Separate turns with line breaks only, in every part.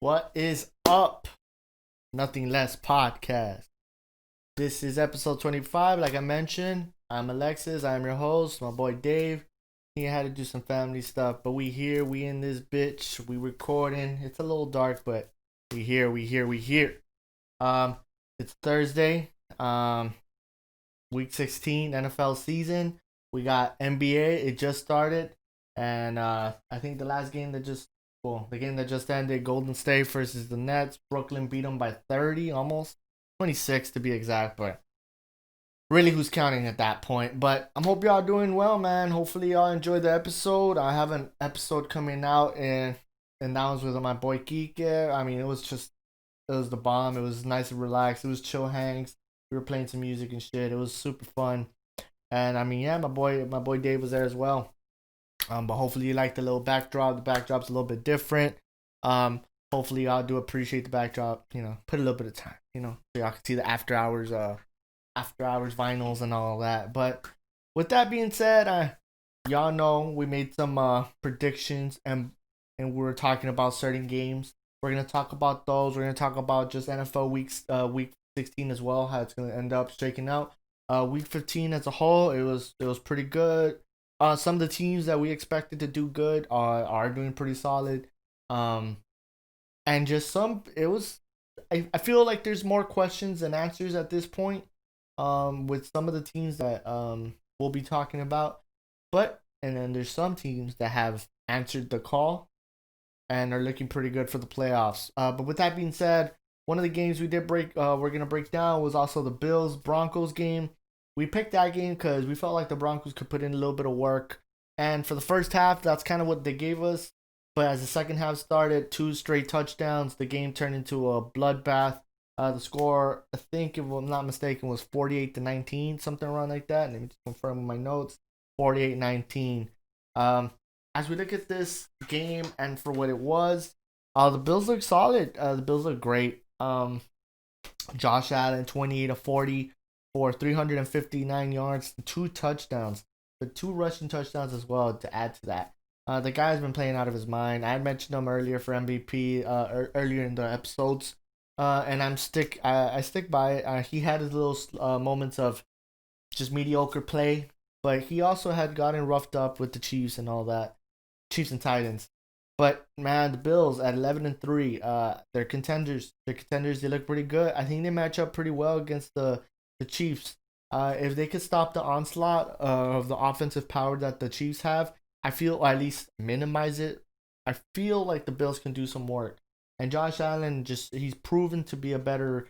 What is up? Nothing Less podcast. This is episode 25. Like I mentioned, I'm Alexis. I'm your host. My boy Dave. He had to do some family stuff, but we here. We in this bitch. We recording. It's a little dark, but we here. Um, it's Thursday. Week 16 NFL season. We got NBA. It just started, and I think the game that just ended, Golden State versus the Nets. Brooklyn beat them by 30, almost 26 to be exact. But really, who's counting at that point? But I hope y'all doing well, man. Hopefully, y'all enjoyed the episode. I have an episode coming out, and that was with my boy Kike. I mean, it was the bomb. It was nice and relaxed. It was chill hangs. We were playing some music and shit. It was super fun. And I mean, yeah, my boy Dave was there as well. But hopefully you like the little backdrop. The backdrop's a little bit different. Hopefully y'all do appreciate the backdrop. Put a little bit of time. So y'all can see the after hours vinyls and all that. But with that being said, y'all know we made some predictions and we were talking about certain games. We're gonna talk about those. We're gonna talk about just NFL week 16 as well. How it's gonna end up shaking out. Week 15 as a whole, it was pretty good. Some of the teams that we expected to do good are doing pretty solid. Um, and just some, it was. I feel like there's more questions than answers at this point. With some of the teams that we'll be talking about, and then there's some teams that have answered the call and are looking pretty good for the playoffs. But with that being said, one of the games we're gonna break down was also the Bills Broncos game. We picked that game because we felt like the Broncos could put in a little bit of work. And for the first half, that's kind of what they gave us. But as the second half started, two straight touchdowns, the game turned into a bloodbath. The score, I think, if I'm not mistaken, was 48-19, something around like that. Let me just confirm with my notes. 48-19. As we look at this game and for what it was, the Bills look solid. The Bills look great. Josh Allen, 28-40 for 359 yards, two touchdowns, but two rushing touchdowns as well to add to that. The guy's been playing out of his mind. I had mentioned him earlier for MVP earlier in the episodes, and I stick by it. He had his little moments of just mediocre play, but he also had gotten roughed up with the Chiefs and all that, Chiefs and Titans. But man, the Bills at 11-3, they're contenders. They're contenders. They look pretty good. I think they match up pretty well against the Chiefs. If they could stop the onslaught of the offensive power that the Chiefs have, I feel, or at least minimize it. I feel like the Bills can do some work. And Josh Allen, he's proven to be a better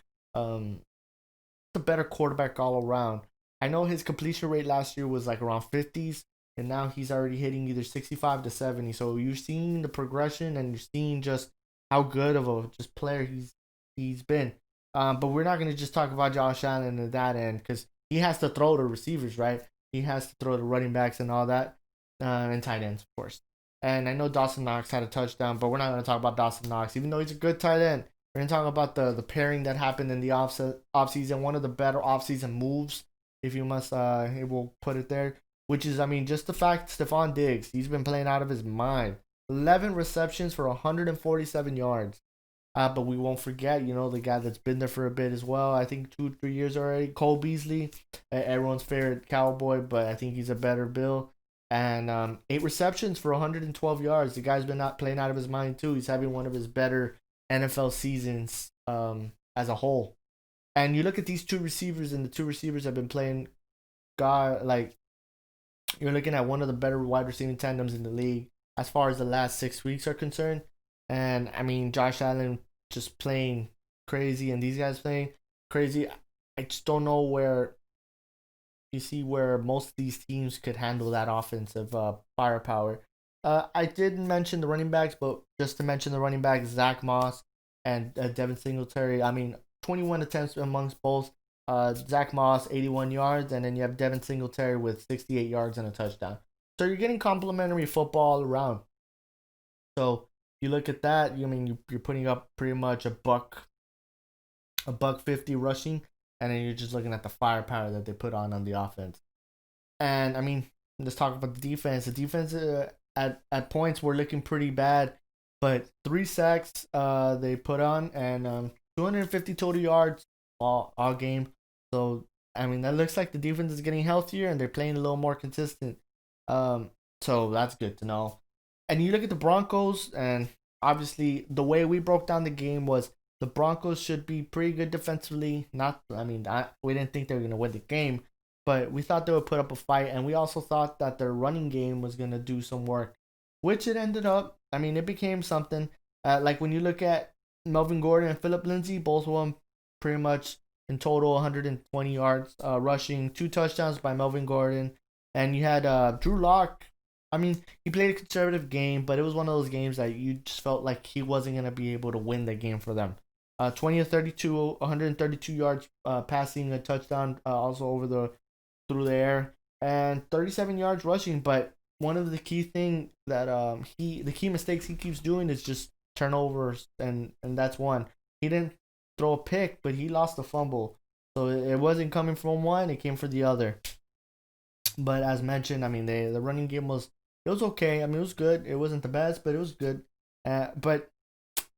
quarterback all around. I know his completion rate last year was like around 50s, and now he's already hitting either 65 to 70. So you're seeing the progression, and you're seeing just how good of a just player he's been. But we're not gonna just talk about Josh Allen at that end because he has to throw to receivers, right? He has to throw to running backs and all that, and tight ends, of course. And I know Dawson Knox had a touchdown, but we're not gonna talk about Dawson Knox, even though he's a good tight end. We're gonna talk about the pairing that happened in the offseason, one of the better offseason moves, if you must, we'll put it there. Which is, I mean, just the fact Stephon Diggs, he's been playing out of his mind. 11 receptions for 147 yards. But we won't forget, the guy that's been there for a bit as well. I think 2-3 years already. Cole Beasley, everyone's favorite Cowboy, but I think he's a better Bill. And 8 receptions for 112 yards. The guy's been not playing out of his mind too. He's having one of his better NFL seasons as a whole. And you look at these two receivers, and the two receivers have been playing. God, like you're looking at one of the better wide receiving tandems in the league as far as the last 6 weeks are concerned. And I mean, Josh Allen just playing crazy, and these guys playing crazy. I just don't know where most of these teams could handle that offensive firepower. I didn't mention the running backs, but just to mention the running backs, Zach Moss and Devin Singletary. I mean, 21 attempts amongst both. Zach Moss, 81 yards, and then you have Devin Singletary with 68 yards and a touchdown. So you're getting complimentary football all around. So you look at that, you're putting up pretty much a buck 50 rushing, and then you're just looking at the firepower that they put on the offense. And I mean, let's talk about the defense. The defense at points were looking pretty bad. but 3 sacks they put on, and 250 total yards all game. So I mean that looks like the defense is getting healthier and they're playing a little more consistent. Um, so that's good to know. And you look at the Broncos, and obviously the way we broke down the game was the Broncos should be pretty good defensively. Not, I mean, we didn't think they were gonna win the game, but we thought they would put up a fight, and we also thought that their running game was gonna do some work, which it ended up. I mean, it became something. Like when you look at Melvin Gordon and Philip Lindsay, both of them pretty much in total 120 yards rushing, 2 touchdowns by Melvin Gordon, and you had Drew Lock. I mean, he played a conservative game, but it was one of those games that you just felt like he wasn't gonna be able to win the game for them. 20 of 32, 132 yards passing, a touchdown also over the through the air, and 37 yards rushing. But one of the key thing that the key mistakes he keeps doing is just turnovers, and that's one. He didn't throw a pick, but he lost a fumble, so it wasn't coming from one; it came from the other. But as mentioned, I mean, the running game was okay. I mean, it was good. It wasn't the best, but it was good. But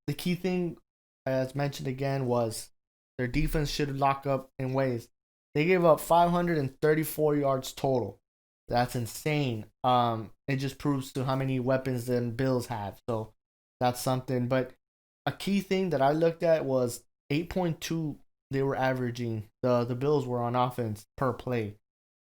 the key thing, as mentioned again, was their defense should lock up in ways. They gave up 534 yards total. That's insane. It just proves to how many weapons the Bills have. So that's something. But a key thing that I looked at was 8.2 they were averaging. The Bills were on offense per play.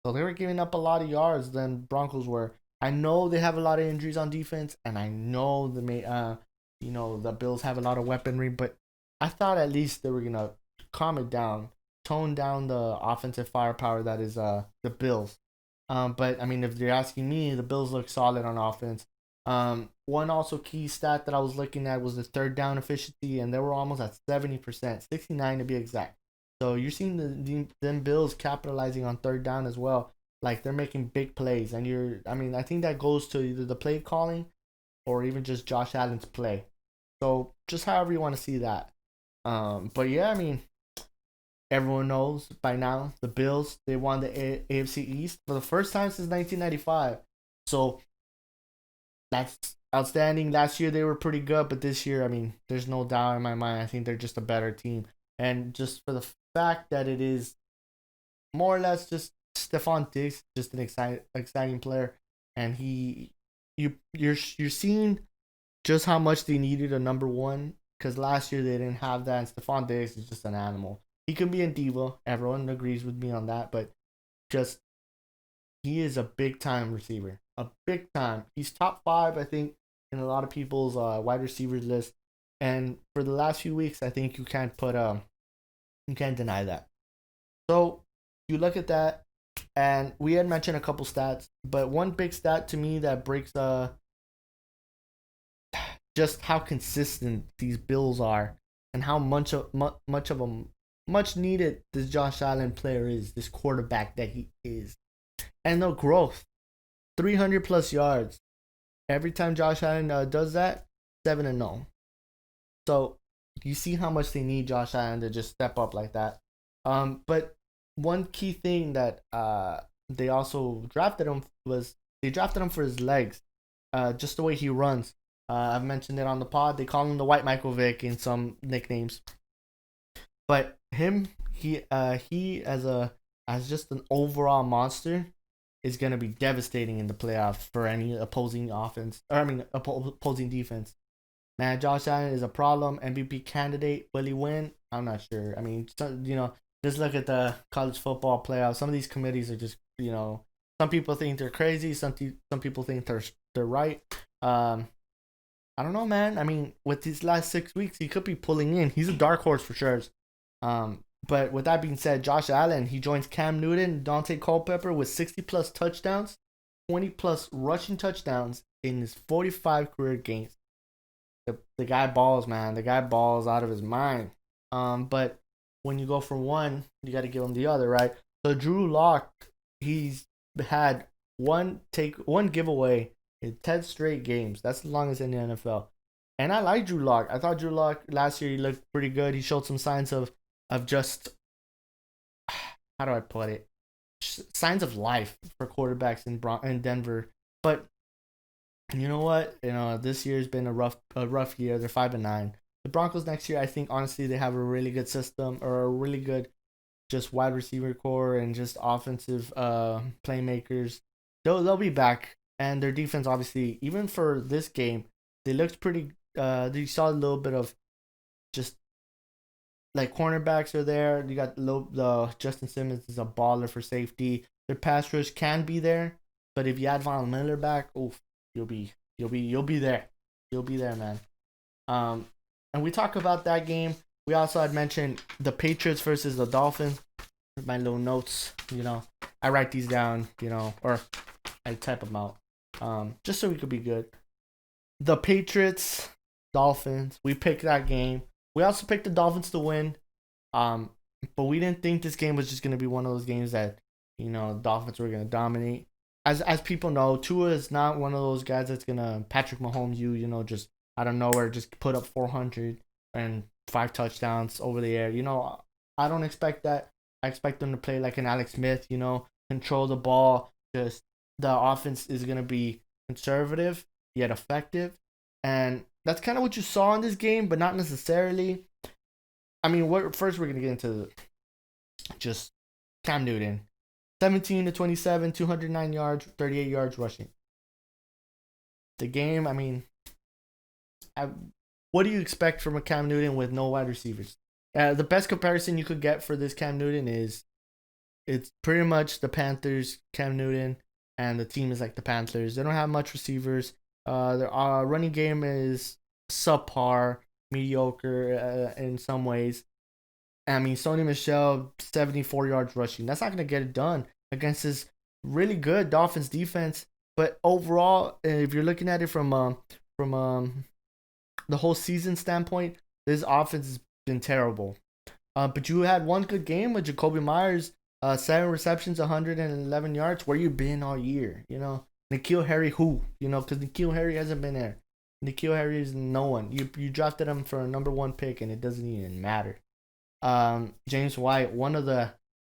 So they were giving up a lot of yards than Broncos were. I know they have a lot of injuries on defense, and I know the Bills have a lot of weaponry, but I thought at least they were gonna calm it down, tone down the offensive firepower that is the Bills. But I mean, if you're asking me, the Bills look solid on offense. One also key stat that I was looking at was the third down efficiency, and they were almost at 70%, 69 to be exact. So you're seeing them Bills capitalizing on third down as well. Like they're making big plays, and I mean, I think that goes to either the play calling or even just Josh Allen's play. So just however you want to see that. But yeah, I mean, everyone knows by now the Bills they won the AFC East for the first time since 1995. So that's outstanding. Last year they were pretty good, but this year, I mean, there's no doubt in my mind. I think they're just a better team, and just for the fact that it is more or less just Stephon Diggs, just an exciting player, and you're seeing just how much they needed a number one because last year they didn't have that, and Stephon Diggs is just an animal. He can be a diva. Everyone agrees with me on that, but just he is a big time receiver, a big time. He's top five, I think, in a lot of people's wide receivers list. And for the last few weeks, I think you can't deny that. So you look at that, and we had mentioned a couple stats, but one big stat to me that breaks just how consistent these Bills are, and how much of a much needed this Josh Allen player is, this quarterback that he is, and the growth, 300 plus yards every time Josh Allen does that, 7-0. So you see how much they need Josh Allen to just step up like that. But one key thing that they also drafted him was they drafted him for his legs, just the way he runs. I've mentioned it on the pod. They call him the White Michael Vick in some nicknames. But he as just an overall monster is gonna be devastating in the playoffs for any opposing offense. Or I mean, opposing defense. Man, Josh Allen is a problem. MVP candidate. Will he win? I'm not sure. I mean, just look at the college football playoffs. Some of these committees are just, some people think they're crazy. Some people think they're right. I don't know, man. I mean, with these last 6 weeks, he could be pulling in. He's a dark horse for sure. But with that being said, Josh Allen, he joins Cam Newton, Dante Culpepper with 60 plus touchdowns, 20 plus rushing touchdowns in his 45 career games. The guy balls, man. The guy balls out of his mind. But when you go for one, you got to give him the other, right? So Drew Lock, he's had one giveaway in 10 straight games. That's the longest in the NFL. And I like Drew Lock. I thought Drew Lock last year he looked pretty good. He showed some signs of just, how do I put it? Signs of life for quarterbacks in Denver. But You know what? This year's been a rough year. They're 5-9. The Broncos next year, I think honestly they have a really good system or a really good just wide receiver core and just offensive playmakers. They'll be back, and their defense obviously even for this game they looked pretty. You saw a little bit of just like cornerbacks are there. You got the Justin Simmons is a baller for safety. Their pass rush can be there, but if you add Von Miller back, oof, you'll be there. You'll be there, man. Um, and we talk about that game. We also had mentioned the Patriots versus the Dolphins. My little notes, I write these down, or I type them out, just so we could be good. The Patriots, Dolphins. We picked that game. We also picked the Dolphins to win. Um, but we didn't think this game was just gonna be one of those games that Dolphins were gonna dominate. As people know, Tua is not one of those guys that's gonna Patrick Mahomes just out of nowhere just put up 400 and 5 touchdowns over the air. I don't expect that. I expect them to play like an Alex Smith. Control the ball. Just the offense is gonna be conservative yet effective, and that's kind of what you saw in this game, but not necessarily. I mean, first we're gonna get into just Cam Newton, 17 to 27, 209 yards, 38 yards rushing. The game, I mean, what do you expect from a Cam Newton with no wide receivers? The best comparison you could get for this Cam Newton is it's pretty much the Panthers Cam Newton, and the team is like the Panthers. They don't have much receivers. Their running game is subpar, mediocre in some ways. I mean, Sony Michel, 74 yards rushing. That's not going to get it done against this really good Dolphins defense. But overall, if you're looking at it from the whole season standpoint, this offense has been terrible. But you had one good game with Jacoby Myers, 7 receptions, 111 yards. Where you been all year? N'Keal Harry, who? Because N'Keal Harry hasn't been there. N'Keal Harry is no one. You drafted him for a number one pick, and it doesn't even matter. James White,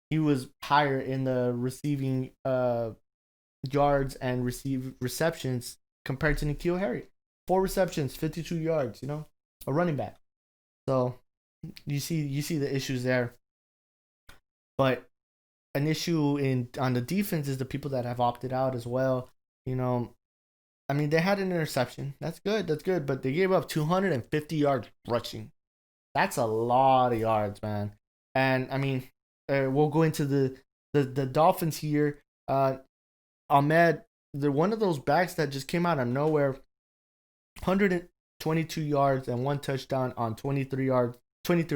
he was higher in the receiving yards and receptions compared to N'Keal Harry. 4 receptions, 52 yards. A running back. So you see the issues there. But an issue on the defense is the people that have opted out as well. I mean, they had an interception. That's good. But they gave up 250 yards rushing. That's a lot of yards, man. And I mean, we'll go into the Dolphins here. Ahmed, they're one of those backs that just came out of nowhere. 122 yards and 1 touchdown on 23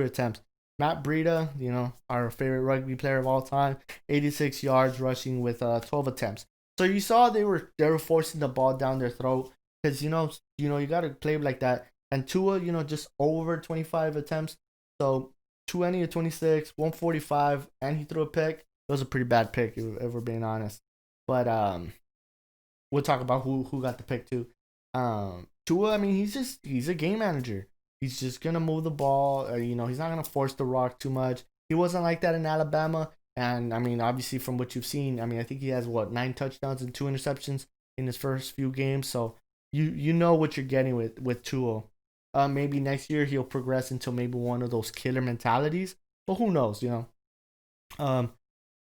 attempts. Matt Breida, our favorite rugby player of all time, 86 yards rushing with 12 attempts. So you saw they were forcing the ball down their throat because you got to play like that. And Tua, just over 25 attempts. So 20 to 26, 145, and he threw a pick. It was a pretty bad pick, if we're being honest. But we'll talk about who got the pick too. Tua, I mean, he's a game manager. He's just gonna move the ball. He's not gonna force the rock too much. He wasn't like that in Alabama. And I mean, obviously from what you've seen, I mean, I think he has 9 touchdowns and 2 interceptions in his first few games. So you know what you're getting with Tua. Maybe next year he'll progress into maybe one of those killer mentalities, but who knows, Um,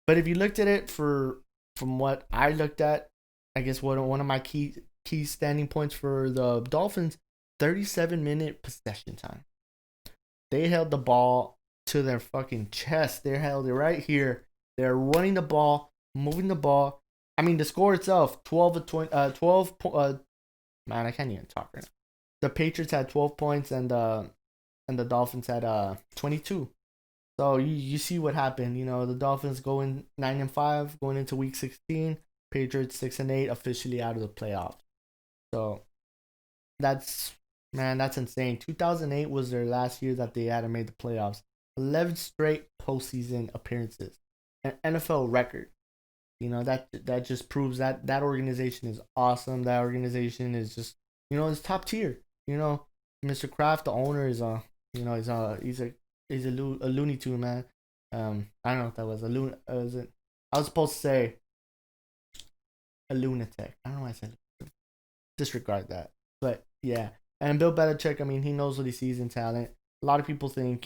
but if you looked at it from what I looked at, I guess one of my key standing points for the Dolphins, 37-minute possession time. They held the ball to their fucking chest. They held it right here. They're running the ball, moving the ball. I mean, the score itself, 12 to 20, 12. Man, I can't even talk right now. The Patriots had 12 points and the Dolphins had 22. So you see what happened. The Dolphins going 9-5 going into week 16. Patriots 6-8 officially out of the playoffs. So that's insane. 2008 was their last year that they hadn't made the playoffs. 11 straight postseason appearances, an NFL record. That just proves that organization is awesome. That organization is just it's top tier. Mr. Kraft, the owner, is he's a Looney Tune, man. I don't know if that was a loon. Was it? I was supposed to say a lunatic. I don't know why I said. disregard that. But yeah, and Bill Belichick, I mean, he knows what he sees in talent. A lot of people think,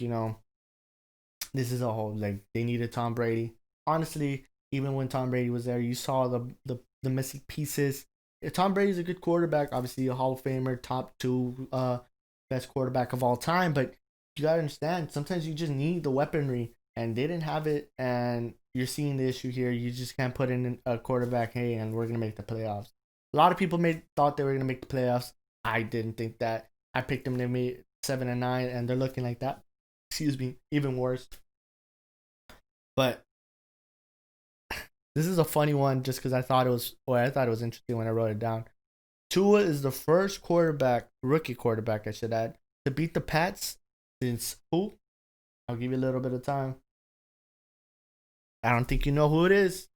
this is a whole like they needed Tom Brady. Honestly, even when Tom Brady was there, you saw the missing pieces. Tom Brady's a good quarterback, obviously a Hall of Famer, top two best quarterback of all time. But you gotta understand, sometimes you just need the weaponry, and they didn't have it. And you're seeing the issue here. You just can't put in a quarterback, hey, and we're gonna make the playoffs. A lot of people thought they were gonna make the playoffs. I didn't think that. I picked them to make 7-9, and they're looking like that. Excuse me, even worse. But this is a funny one just because I thought it was interesting when I wrote it down. Tua is the first rookie quarterback, I should add, to beat the Pats since who? I'll give you a little bit of time. I don't think you know who it is.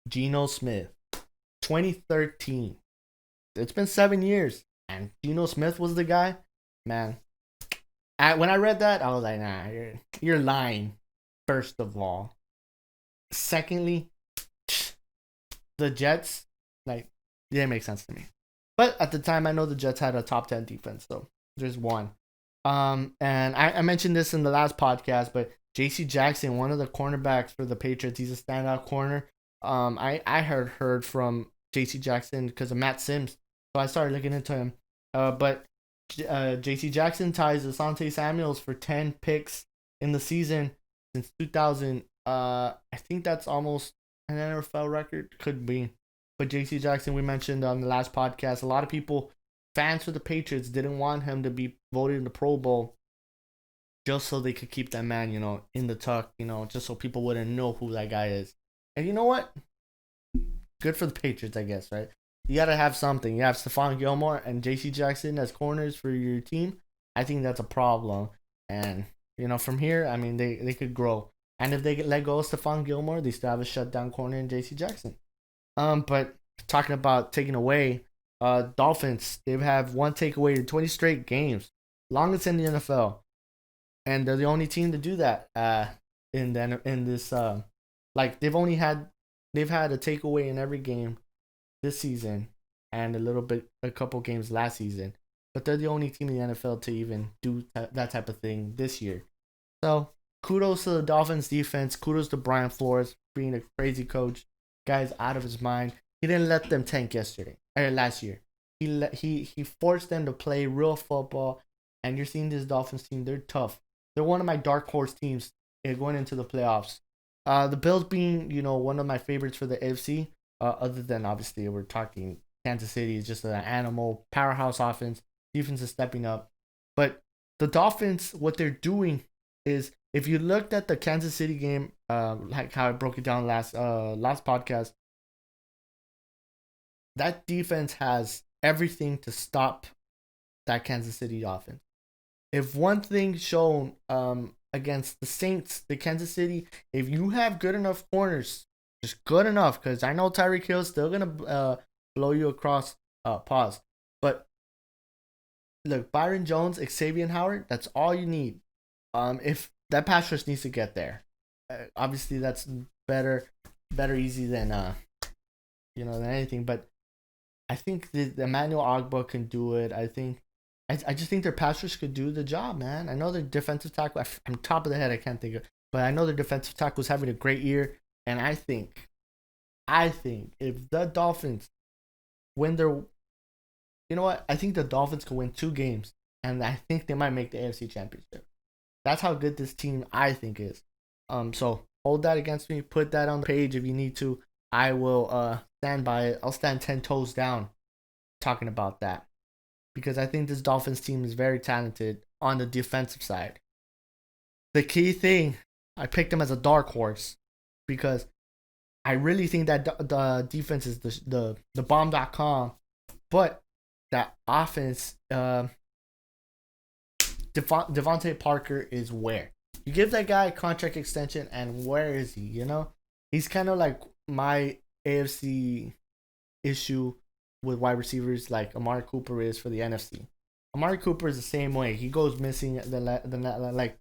Geno Smith. 2013. It's been 7 years. And Geno Smith was the guy. Man. When I read that, I was like, nah, you're lying. First of all. Secondly, the Jets, like, it didn't make sense to me. But at the time, I know the Jets had a top 10 defense, so there's one. And I mentioned this in the last podcast, but J.C. Jackson, one of the cornerbacks for the Patriots, he's a standout corner. I heard from J.C. Jackson because of Matt Sims, so I started looking into him. But J.C. Jackson ties Asante Samuels for 10 picks in the season since 2000. I think that's almost an NFL record. Could be. But J.C. Jackson, we mentioned on the last podcast, a lot of people, fans for the Patriots, didn't want him to be voted in the Pro Bowl just so they could keep that man, in the tuck, just so people wouldn't know who that guy is. And you know what? Good for the Patriots, I guess, right? You got to have something. You have Stephon Gilmore and J.C. Jackson as corners for your team. I think that's a problem. And, from here, I mean, they could grow. And if they let go of Stephon Gilmore, they still have a shutdown corner in J.C. Jackson. But talking about taking away, Dolphins, they have one takeaway in 20 straight games. Longest in the NFL. And they're the only team to do that in this they've had a takeaway in every game this season and a couple games last season. But they're the only team in the NFL to even do that type of thing this year. So kudos to the Dolphins defense. Kudos to Brian Flores being a crazy coach. Guy's out of his mind. He didn't let them tank last year. He forced them to play real football. And you're seeing this Dolphins team. They're tough. They're one of my dark horse teams going into the playoffs. The Bills being, one of my favorites for the AFC. Other than obviously we're talking Kansas City is just an animal powerhouse offense. Defense is stepping up. But the Dolphins, what they're doing is, if you looked at the Kansas City game, like how I broke it down last podcast, that defense has everything to stop that Kansas City offense. If one thing shown against the Saints, the Kansas City, if you have good enough corners, just good enough, because I know Tyra Kill is still gonna blow you across pause. But look, Byron Jones, Xavier Howard, that's all you need. If that pass rush needs to get there, obviously that's better easy than than anything. But I think the Emmanuel Ogbah can do it. I just think their pass rush could do the job, man. I know their defensive tackle, on top of the head, I can't think of, but I know their defensive tackle was having a great year. And I think if the Dolphins win I think the Dolphins can win 2 games, and I think they might make the AFC Championship. That's how good this team, I think, is. So hold that against me. Put that on the page if you need to. I will stand by it. I'll stand 10 toes down talking about that, because I think this Dolphins team is very talented on the defensive side. The key thing, I picked them as a dark horse because I really think that the defense is the bomb.com, but that offense, Devontae Parker is where. You give that guy a contract extension, and where is he? He's kind of like my AFC issue with wide receivers, like Amari Cooper is for the NFC. Amari Cooper is the same way. He goes missing like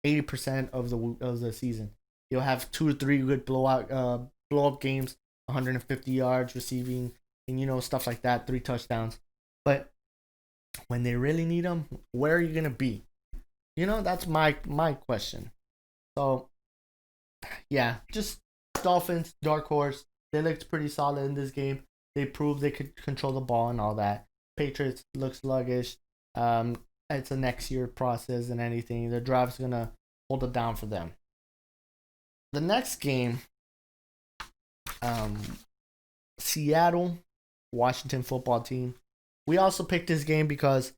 80% of the season. You'll have 2 or 3 good blow up games, 150 yards receiving, and stuff like that, 3 touchdowns. But when they really need them, where are you gonna be? That's my question. So yeah, just Dolphins, dark horse. They looked pretty solid in this game. They proved they could control the ball and all that. Patriots look sluggish. Um, it's a next year process and anything. The draft's gonna hold it down for them. The next game, um, Seattle, Washington football team. We also picked this game because,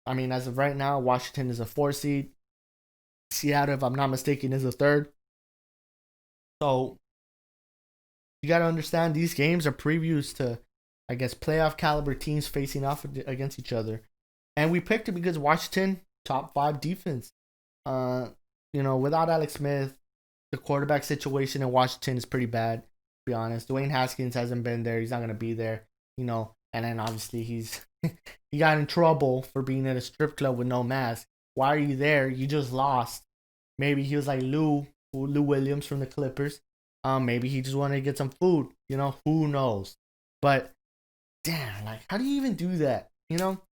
I mean, as of right now, Washington is a 4 seed. Seattle, if I'm not mistaken, is a third. So you got to understand these games are previews to, I guess, playoff caliber teams facing off against each other. And we picked it because Washington, top 5 defense. Without Alex Smith, the quarterback situation in Washington is pretty bad, to be honest. Dwayne Haskins hasn't been there. He's not going to be there, And then obviously he got in trouble for being at a strip club with no mask. Why are you there? You just lost. Maybe he was like Lou Williams from the Clippers. Maybe he just wanted to get some food. Who knows? But damn, like, how do you even do that?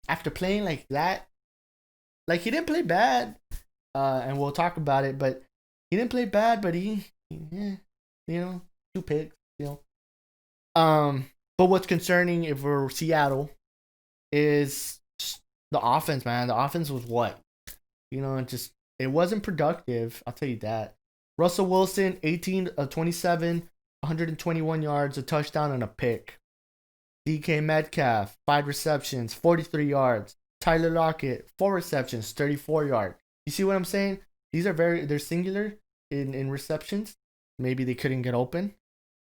After playing like that, like, he didn't play bad. And we'll talk about it, but he didn't play bad. But he 2 picks. But what's concerning if we're Seattle is the offense, man. The offense was what? It wasn't productive. I'll tell you that. Russell Wilson, 18-27, 121 yards, a touchdown, and a pick. DK Metcalf, 5 receptions, 43 yards. Tyler Lockett, 4 receptions, 34 yards. You see what I'm saying? They're singular in receptions. Maybe they couldn't get open.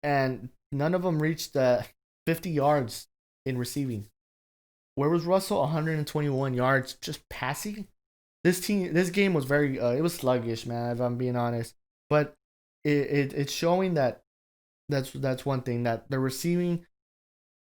And none of them reached the 50 yards in receiving. Where was Russell? 121 yards just passing. This game was very it was sluggish, man, if I'm being honest. But it's showing that's one thing, that the receiving,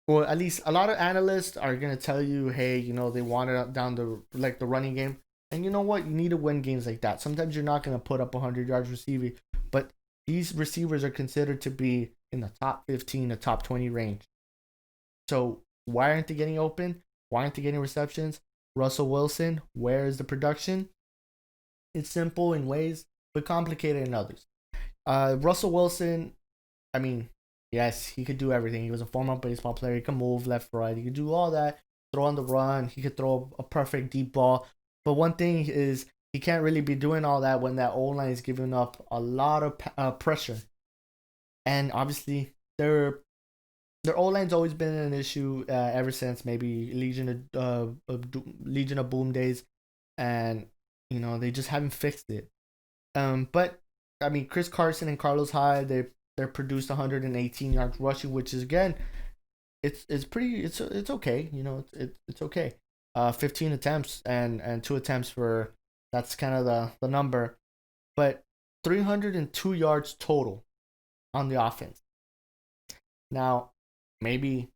or at least a lot of analysts are gonna tell you, hey, they want it down the running game. And you know what? You need to win games like that. Sometimes you're not gonna put up 100 yards receiving, but these receivers are considered to be in the top 15, the top 20 range. So why aren't they getting open? Why aren't they getting receptions? Russell Wilson, where is the production? It's simple in ways, but complicated in others. Russell Wilson, I mean, yes, he could do everything. He was a former baseball player. He could move left, right. He could do all that. Throw on the run. He could throw a perfect deep ball. But one thing is, he can't really be doing all that when that O-line is giving up a lot of pressure. And obviously, their O-line's always been an issue ever since maybe Legion of Boom days, and they just haven't fixed it. But I mean, Chris Carson and Carlos Hyde, they produced 118 yards rushing, which is, again, it's okay. It's okay. 15 attempts and 2 attempts for, that's kind of the number, but 302 yards total on the offense. Now, maybe,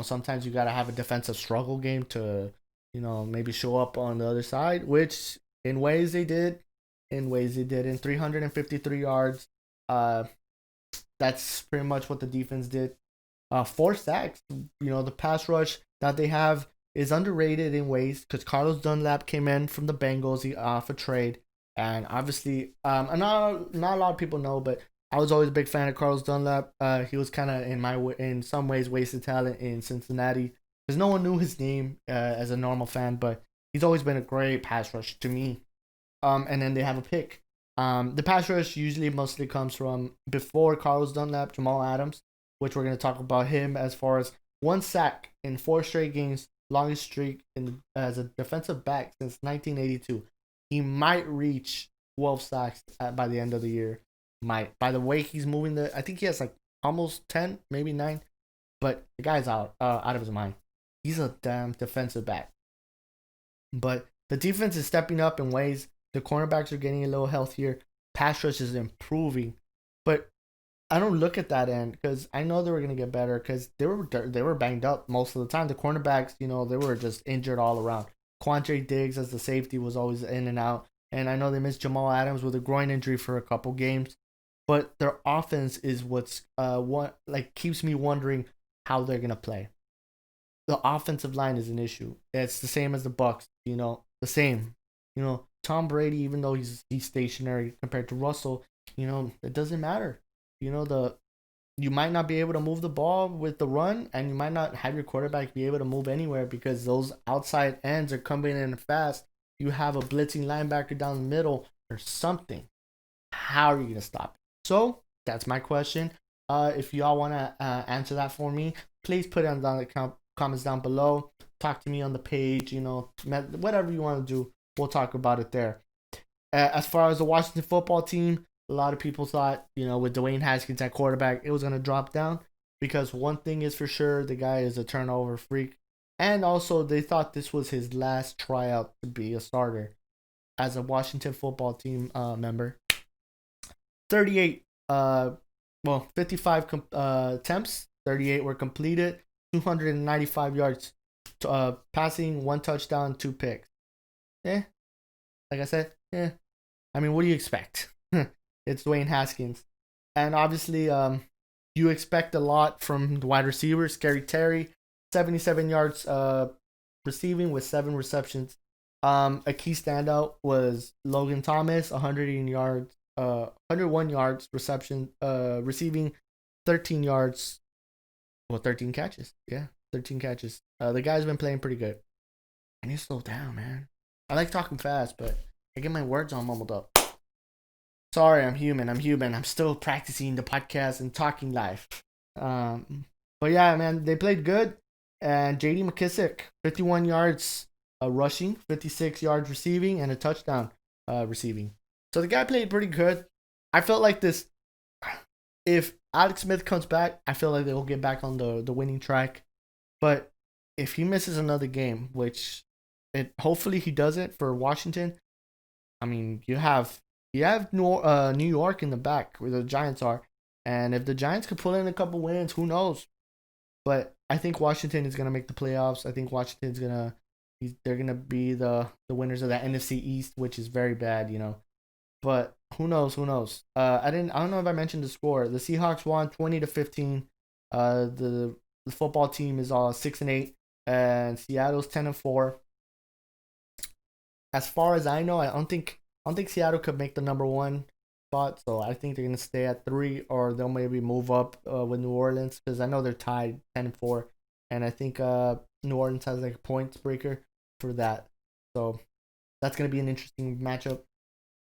sometimes you got to have a defensive struggle game to, maybe show up on the other side, which in ways they did. In 353 yards. That's pretty much what the defense did. 4 sacks. The pass rush that they have is underrated in ways, because Carlos Dunlap came in from the Bengals off a trade. And obviously, not a lot of people know, but I was always a big fan of Carlos Dunlap. He was kind of, in some ways, wasted talent in Cincinnati, because no one knew his name as a normal fan, but he's always been a great pass rush to me. And then they have a pick. The pass rush usually mostly comes from, before Carlos Dunlap, Jamal Adams, which we're going to talk about him, as far as 1 sack in 4 straight games, longest streak as a defensive back since 1982. He might reach 12 sacks by the end of the year. Might. By the way he's moving, I think he has like almost 10, maybe 9. But the guy's out of his mind. He's a damn defensive back. But the defense is stepping up in ways. The cornerbacks are getting a little healthier. Pass rush is improving. But I don't look at that end, because I know they were going to get better, because they were banged up most of the time. The cornerbacks, they were just injured all around. Quandre Diggs as the safety was always in and out. And I know they missed Jamal Adams with a groin injury for a couple games. But their offense is what's keeps me wondering, how they're gonna play. The offensive line is an issue. It's the same as the Bucks. The same. Tom Brady, even though he's stationary compared to Russell, it doesn't matter. The you might not be able to move the ball with the run, and you might not have your quarterback be able to move anywhere because those outside ends are coming in fast. You have a blitzing linebacker down the middle or something. How are you gonna stop it? So that's my question. If y'all wanna answer that for me, please put it down in the comments down below. Talk to me on the page. Whatever you want to do, we'll talk about it there. As far as the Washington football team, a lot of people thought, with Dwayne Haskins at quarterback, it was going to drop down because one thing is for sure, the guy is a turnover freak. And also, they thought this was his last tryout to be a starter as a Washington football team member. 38, 55 attempts, 38 were completed, 295 yards passing, 1 touchdown, 2 picks. Like I said, I mean, what do you expect? It's Dwayne Haskins. And obviously, you expect a lot from the wide receiver, Scary Terry, 77 yards receiving with 7 receptions. A key standout was Logan Thomas, 101 yards reception, receiving, 13 yards, 13 catches. Yeah, 13 catches. The guy's been playing pretty good. I need to slow down, man. I like talking fast, but I get my words all mumbled up. Sorry, I'm human. I'm still practicing the podcast and talking live. But yeah, man, they played good. And J.D. McKissick, 51 yards rushing, 56 yards receiving, and a touchdown receiving. So the guy played pretty good. I felt like this. If Alex Smith comes back, I feel like they'll get back on the winning track. But if he misses another game, which hopefully he doesn't for Washington, I mean, you have New York in the back where the Giants are, and if the Giants could pull in a couple wins, who knows? But I think Washington is gonna make the playoffs. I think Washington's they're gonna be the winners of the NFC East, which is very bad, But who knows? I don't know if I mentioned the score. The Seahawks won 20-15. The football team is all 6-8, and Seattle's 10-4. As far as I know, I don't think Seattle could make the number 1 spot, so I think they're gonna stay at 3, or they'll maybe move up with New Orleans, because I know they're tied 10-4, and I think New Orleans has like a points breaker for that, so that's gonna be an interesting matchup.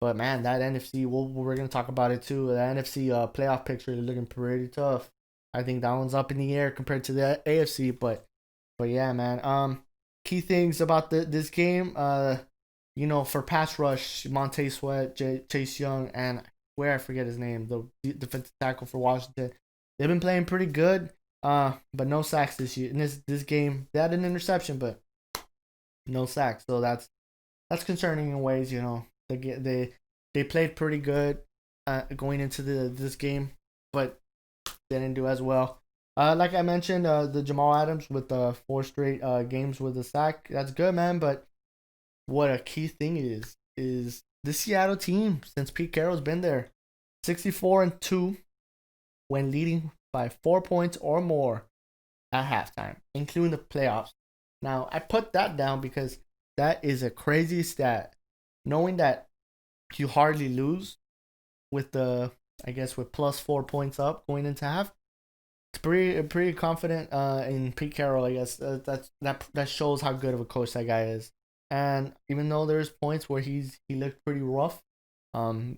But man, that NFC, we're gonna talk about it too. The NFC playoff picture is looking pretty tough. I think that one's up in the air compared to the AFC, but yeah, man. Key things about this game, for pass rush, Montez Sweat, Chase Young, and I forget his name, the defensive tackle for Washington. They've been playing pretty good, but no sacks this year. In this game, they had an interception, but no sacks. So that's concerning in ways. They played pretty good going into this game, but they didn't do as well. Like I mentioned, the Jamal Adams with 4 straight games with a sack. That's good, man. But what a key thing is the Seattle team, since Pete Carroll's been there, 64-2 when leading by 4 points or more at halftime, including the playoffs. Now, I put that down because that is a crazy stat. Knowing that you hardly lose with with plus 4 points up going into half, it's pretty confident in Pete Carroll. I guess that shows how good of a coach that guy is. And even though there's points where he looked pretty rough, 10-4,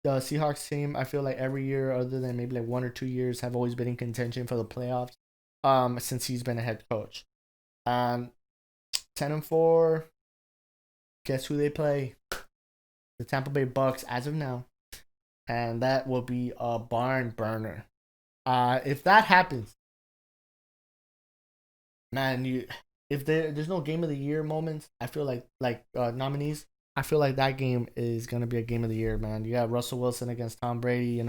the Seahawks team, I feel like every year other than maybe like 1 or 2 years, have always been in contention for the playoffs. Since he's been a head coach. 10-4. Guess who they play? The Tampa Bay Bucks as of now, and that will be a barn burner. If that happens, man, if there's no game of the year moments, I feel like nominees, I feel like that game is gonna be a game of the year, man. You got Russell Wilson against Tom Brady,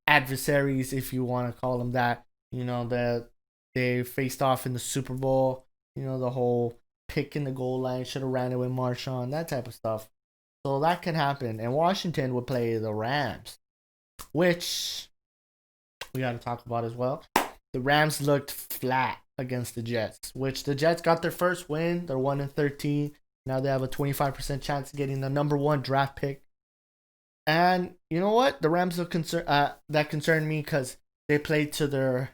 adversaries, if you want to call them that. That they faced off in the Super Bowl. The whole pick in the goal line, should have ran it with Marshawn, that type of stuff. So that can happen. And Washington would play the Rams, which we got to talk about as well. the Rams looked flat against the Jets, which the Jets got their first win. They're 1-13. Now they have a 25% chance of getting the number 1 draft pick. And you know what? The Rams are that concerned me because they played to their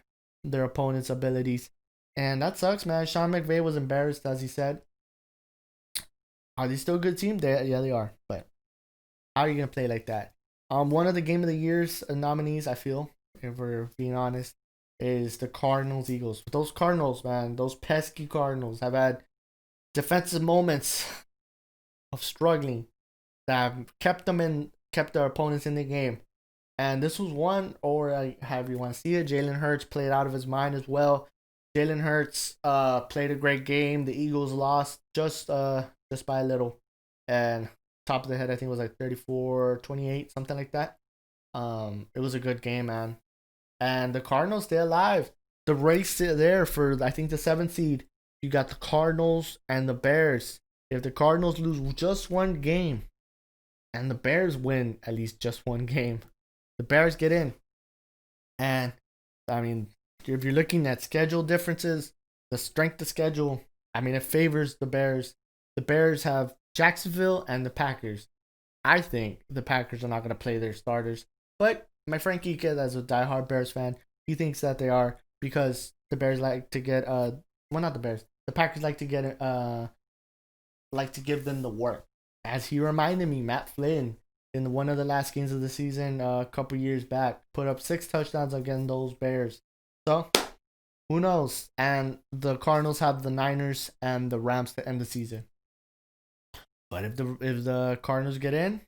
opponent's abilities. And that sucks, man. Sean McVay was embarrassed, as he said. Are they still a good team? Yeah, they are. But how are you gonna play like that? One of the Game of the Year's nominees, I feel, if we're being honest, is the Cardinals Eagles. Those Cardinals, man, those pesky Cardinals have had defensive moments of struggling that have kept their opponents in the game. And this was one, or however you want to see it. Jalen Hurts played out of his mind as well. Jalen Hurts played a great game. The Eagles lost just by a little. And top of the head, I think it was like 34-28, something like that. It was a good game, man. And the Cardinals, stay alive. The race there for, I think, the 7th seed. You got the Cardinals and the Bears. If the Cardinals lose just one game and the Bears win at least just one game, the Bears get in. And, I mean, if you're looking at schedule differences, the strength of schedule, I mean, it favors the Bears. The Bears have Jacksonville and the Packers. I think the Packers are not going to play their starters. But my friend Kika, as a diehard Bears fan, he thinks that they are, because the Bears like to get well, not the Bears. The Packers like to get like to give them the work. As he reminded me, Matt Flynn in one of the last games of the season a couple years back put up 6 touchdowns against those Bears. So who knows? And the Cardinals have the Niners and the Rams to end the season. But if the Cardinals get in,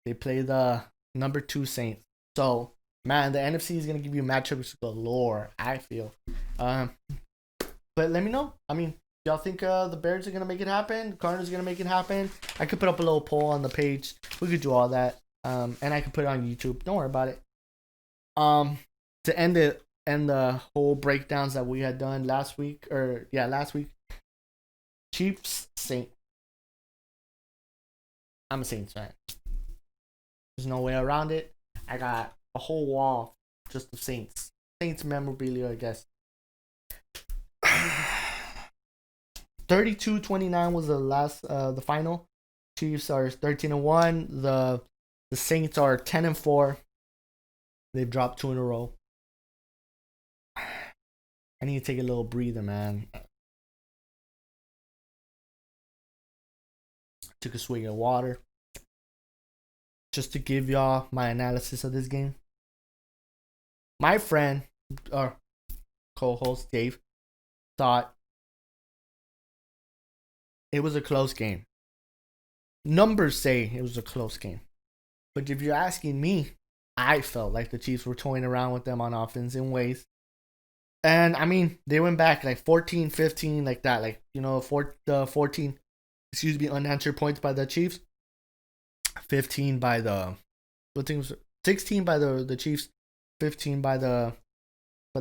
they play the number 2 Saints. So, man, the NFC is going to give you matchups galore, I feel. But let me know. I mean, y'all think the Bears are going to make it happen? The Cardinals are going to make it happen? I could put up a little poll on the page. We could do all that. And I could put it on YouTube. Don't worry about it. To end the whole breakdowns that we had done last week. Chiefs, Saints. I'm a Saints fan. There's no way around it. I got a whole wall just of Saints. Saints memorabilia, I guess. 32-29 was the final. Chiefs are 13-1. The Saints are 10-4. They've dropped 2 in a row. I need to take a little breather, man. Took a swig of water just to give y'all my analysis of this game. My friend, or co-host Dave, thought it was a close game. Numbers say it was a close game. But if you're asking me, I felt like the Chiefs were toying around with them on offense in ways. And, I mean, they went back like 14, 15, like that. Like, 14 unanswered points by the Chiefs. 15 by the 16 by the Chiefs, 15 by the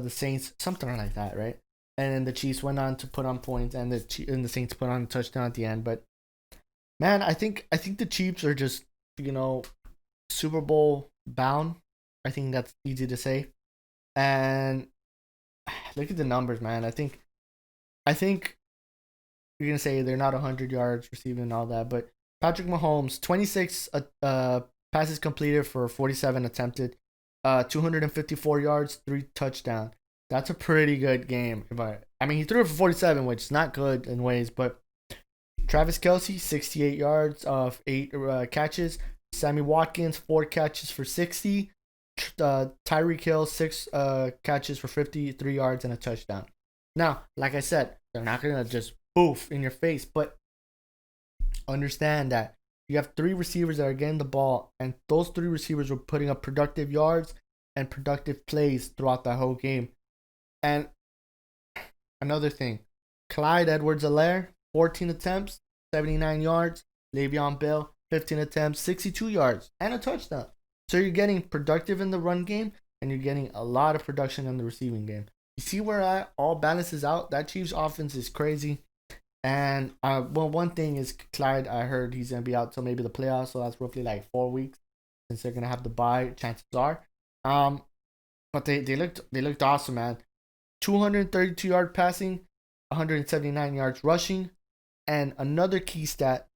Saints, something like that, right? And then the Chiefs went on to put on points, and the Saints put on a touchdown at the end. But man, I think the Chiefs are just Super Bowl bound. I think that's easy to say. And look at the numbers, man. I think you're gonna say they're not 100 yards receiving and all that, but Patrick Mahomes, 26 passes completed for 47 attempted, 254 yards, 3 touchdowns. That's a pretty good game. I mean, he threw it for 47, which is not good in ways, but Travis Kelce, 68 yards of 8 catches. Sammy Watkins, 4 catches for 60. Tyra Kill, 6 catches for 53 yards and a touchdown. Now, like I said, they're not going to just poof in your face, but understand that you have 3 receivers that are getting the ball, and those 3 receivers were putting up productive yards and productive plays throughout the whole game. And another thing, Clyde Edwards-Helaire, 14 attempts, 79 yards. Le'Veon Bell, 15 attempts, 62 yards, and a touchdown. So you're getting productive in the run game, and you're getting a lot of production in the receiving game. You see where that all balances out? That Chiefs offense is crazy. And one thing is Clyde, I heard he's going to be out till maybe the playoffs, so that's roughly like 4 weeks since they're going to have to bye, chances are. But they looked awesome, man. 232 yard passing, 179 yards rushing, and another key stat,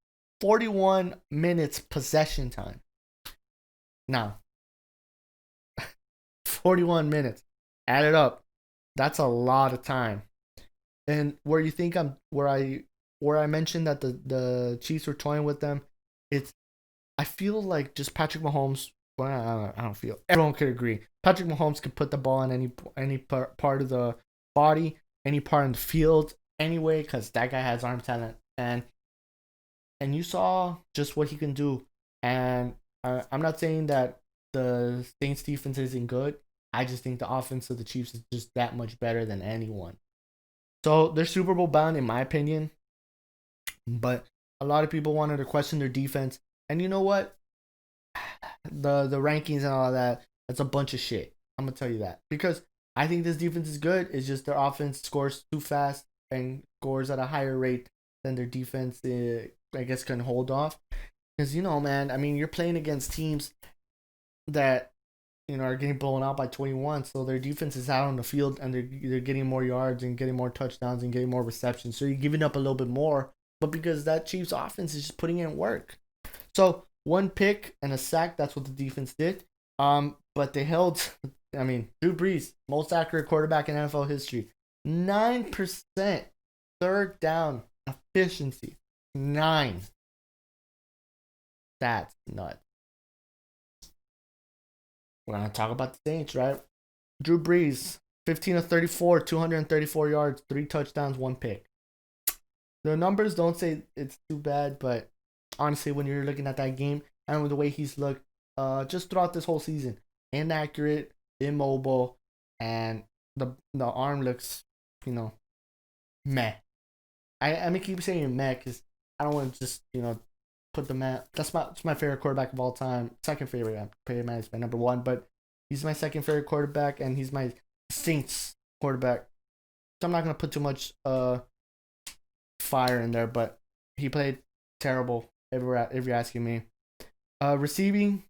41 minutes possession time. Now, 41 minutes. Add it up. That's a lot of time. And where you think where I mentioned that the Chiefs were toying with them, I feel like just Patrick Mahomes. Well, I don't feel. Everyone could agree. Patrick Mahomes could put the ball in any part of the body, any part in the field, anyway, because that guy has arm talent, and you saw just what he can do. And I'm not saying that the Saints defense isn't good. I just think the offense of the Chiefs is just that much better than anyone. So they're Super Bowl bound, in my opinion. But a lot of people wanted to question their defense. And you know what? The rankings and all that, that's a bunch of shit. I'm going to tell you that. Because I think this defense is good. It's just their offense scores too fast and scores at a higher rate than their defense, I guess, can hold off. Because, man, I mean, you're playing against teams that, are getting blown out by 21. So their defense is out on the field and they're getting more yards and getting more touchdowns and getting more receptions. So you're giving up a little bit more. But because that Chiefs offense is just putting in work. So one pick and a sack, that's what the defense did. But they held, Drew Brees, most accurate quarterback in NFL history. 9% third down efficiency. 9. That's nuts. We're going to talk about the Saints, right? Drew Brees, 15 of 34, 234 yards, 3 touchdowns, 1 pick. The numbers don't say it's too bad, but honestly, when you're looking at that game and with the way he's looked just throughout this whole season, inaccurate, immobile, and the arm looks, meh. I keep saying meh because I don't want to just, put the man. That's my favorite quarterback of all time. Second favorite. Peyton is my number one, but he's my second favorite quarterback, and he's my Saints quarterback. So I'm not gonna put too much fire in there, but he played terrible. If you're asking me, receiving,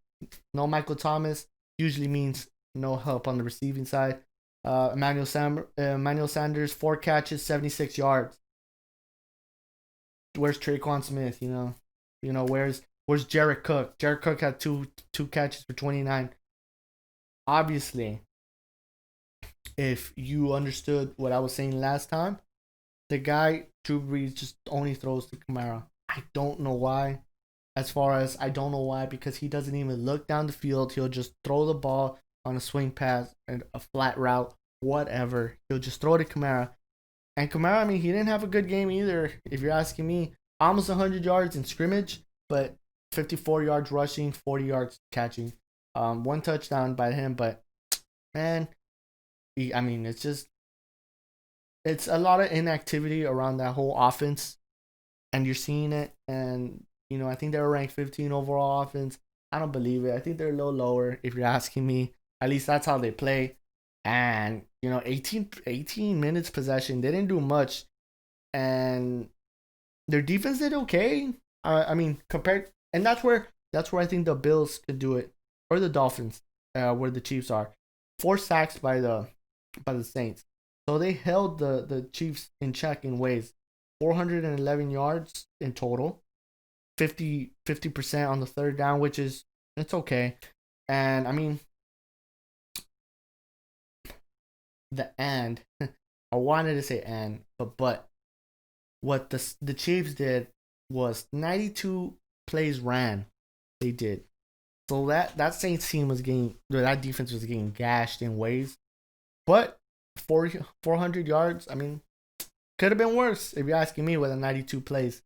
no Michael Thomas usually means no help on the receiving side. Emmanuel Sanders, 4 catches, 76 yards. Where's Traquan Smith? Where's Jared Cook? Jared Cook had two catches for 29. Obviously, if you understood what I was saying last time, the guy, Drew Brees, just only throws to Kamara. I don't know why. I don't know why, because he doesn't even look down the field. He'll just throw the ball on a swing pass and a flat route, whatever. He'll just throw it to Kamara. And Kamara, he didn't have a good game either, if you're asking me. Almost 100 yards in scrimmage, but 54 yards rushing, 40 yards catching. 1 touchdown by him, but, man, it's a lot of inactivity around that whole offense, and you're seeing it. And, I think they were ranked 15 overall offense. I don't believe it. I think they're a little lower, if you're asking me. At least that's how they play. And, 18 minutes possession. They didn't do much. And their defense did okay. Compared, and that's where I think the Bills could do it, or the Dolphins, where the Chiefs are. 4 sacks by the Saints. So they held the Chiefs in check in ways. 411 yards in total. 50% on the third down, which is, it's okay. And I wanted to say but what the Chiefs did was 92 plays ran. They did. So that Saints team that defense was getting gashed in ways. But 400 yards, could have been worse, if you're asking me, with a 92 plays.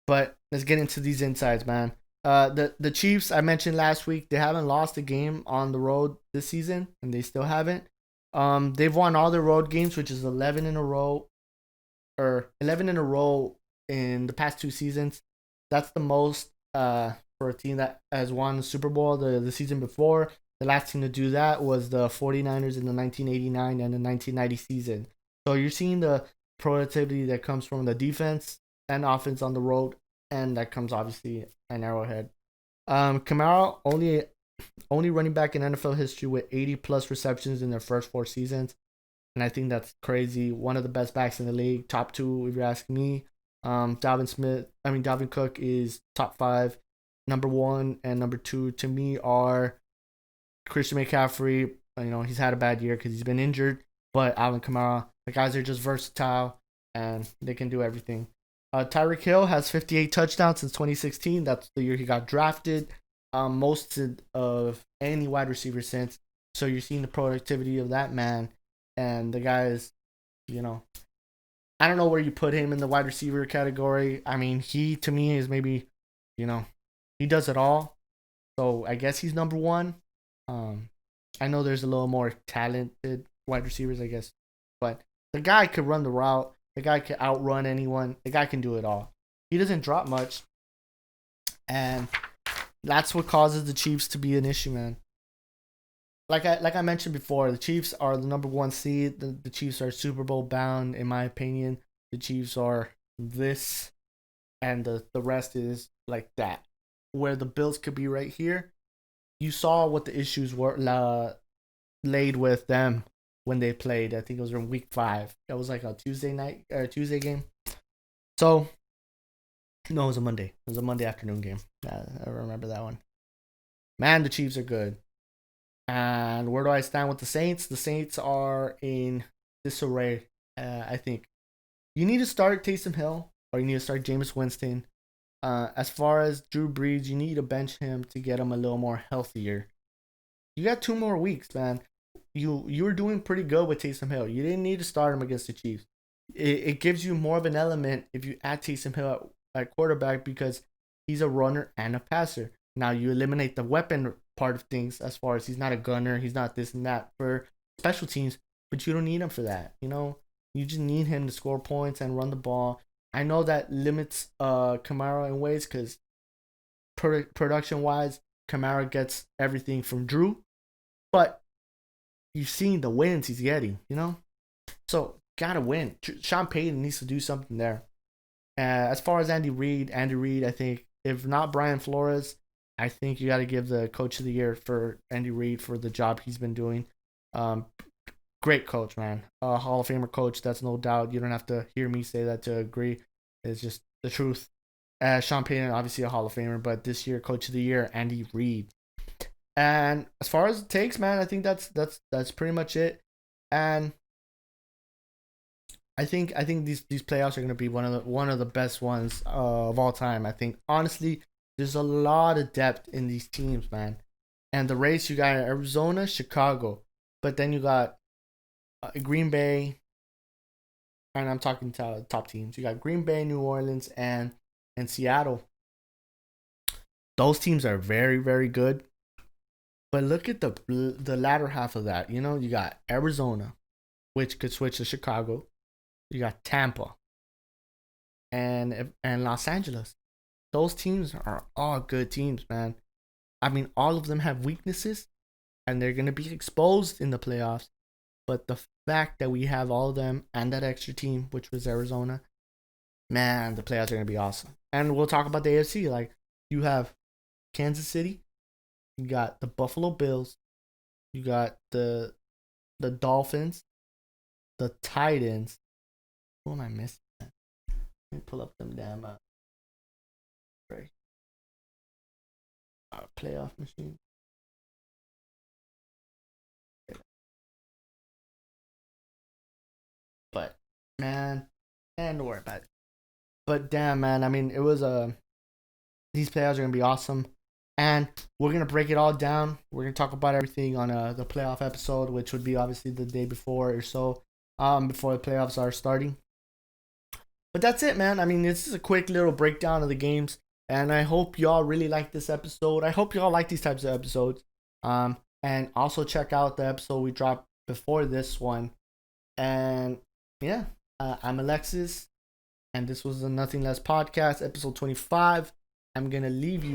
But let's get into these insides, man. The Chiefs, I mentioned last week, they haven't lost a game on the road this season, and they still haven't. They've won all their road games, which is 11 in a row in the past 2 seasons. That's the most for a team that has won the Super Bowl the season before. The last team to do that was the 49ers in the 1989 and the 1990 season. So you're seeing the productivity that comes from the defense and offense on the road, and that comes obviously an Arrowhead. Kamara, only running back in NFL history with 80 plus receptions in their first 4 seasons. and I think that's crazy. One of the best backs in the league, top 2 if you're asking me. Dalvin Cook is top 5. Number 1 and number 2 to me are Christian McCaffrey. He's had a bad year because he's been injured, but Alvin Kamara. The guys are just versatile and they can do everything. Tyra Kill has 58 touchdowns since 2016. That's the year he got drafted. Most of any wide receiver since. So you're seeing the productivity of that man. And the guy is, I don't know where you put him in the wide receiver category. I mean, he to me is maybe, he does it all. So I guess he's number 1. I know there's a little more talented wide receivers, I guess. But the guy could run the route. The guy could outrun anyone. The guy can do it all. He doesn't drop much. And that's what causes the Chiefs to be an issue, man. Like I mentioned before, the Chiefs are the number 1 seed. The Chiefs are Super Bowl bound, in my opinion. The Chiefs are this, and the rest is like that. Where the Bills could be right here. You saw what the issues were laid with them when they played. I think it was in week 5. That was like a Tuesday game. So, no, it was a Monday. It was a Monday afternoon game. I remember that one. Man, the Chiefs are good. And where do I stand with the Saints? The Saints are in disarray, I think. You need to start Taysom Hill, or you need to start Jameis Winston. As far as Drew Brees, you need to bench him to get him a little more healthier. You got 2 more weeks, man. You were doing pretty good with Taysom Hill. You didn't need to start him against the Chiefs. It gives you more of an element if you add Taysom Hill at quarterback because he's a runner and a passer. Now you eliminate the weapon part of things as far as he's not a gunner, he's not this and that for special teams, but you don't need him for that. You just need him to score points and run the ball. I know that limits Kamara in ways because production wise, Kamara gets everything from Drew, but you've seen the wins he's getting, So gotta win. Sean Payton needs to do something there. As far as Andy Reid, I think if not Brian Flores, I think you got to give the coach of the year for Andy Reid for the job he's been doing. Great coach, man. Hall of Famer coach, that's no doubt. You don't have to hear me say that to agree. It's just the truth. Sean Payton, obviously a Hall of Famer, but this year, coach of the year, Andy Reid. And as far as it takes, man, I think that's pretty much it. And I think these playoffs are going to be one of the best ones of all time. I think honestly, there's a lot of depth in these teams, man. And the race, you got Arizona, Chicago, but then you got Green Bay, and I'm talking to top teams. You got Green Bay, New Orleans, and Seattle. Those teams are very, very good. But look at the latter half of that. You got Arizona, which could switch to Chicago. You got Tampa and Los Angeles. Those teams are all good teams, man. I mean, all of them have weaknesses, and they're going to be exposed in the playoffs. But the fact that we have all of them and that extra team, which was Arizona, man, the playoffs are going to be awesome. And we'll talk about the AFC. Like, you have Kansas City, you got the Buffalo Bills, you got the Dolphins, the Titans. Who am I missing? Let me pull up them damn playoff machine. But man, don't worry about it. But damn, man, I mean, it was these playoffs are gonna be awesome, and we're gonna break it all down. We're gonna talk about everything on the playoff episode, which would be obviously the day before or so, before the playoffs are starting. But that's it, man. I mean, this is a quick little breakdown of the games, and I hope y'all really like this episode. I hope y'all like these types of episodes. And also check out the episode we dropped before this one. And yeah, I'm Alexis, and this was the Nothing Less podcast, episode 25. I'm gonna leave you